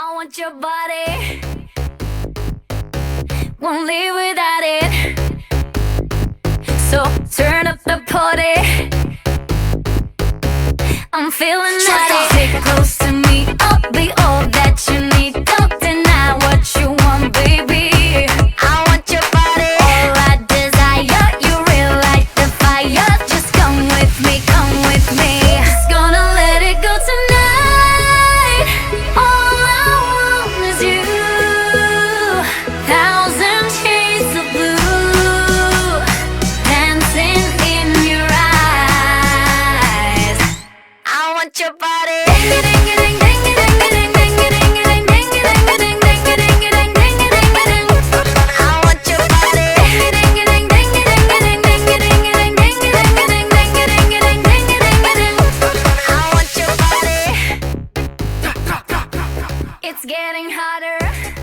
I want your body, won't live without it. So turn up the party, I'm feeling naughty. Get close to me, I'll be all that you need. Don't deny what you want, baby. I want your body, all I desire. You real like the fire. Just come with me, come with me. Just gonna let it go tonight. All I want is you. Thousand shades of blue dancing in your eyes. I want your body. It's getting hotter.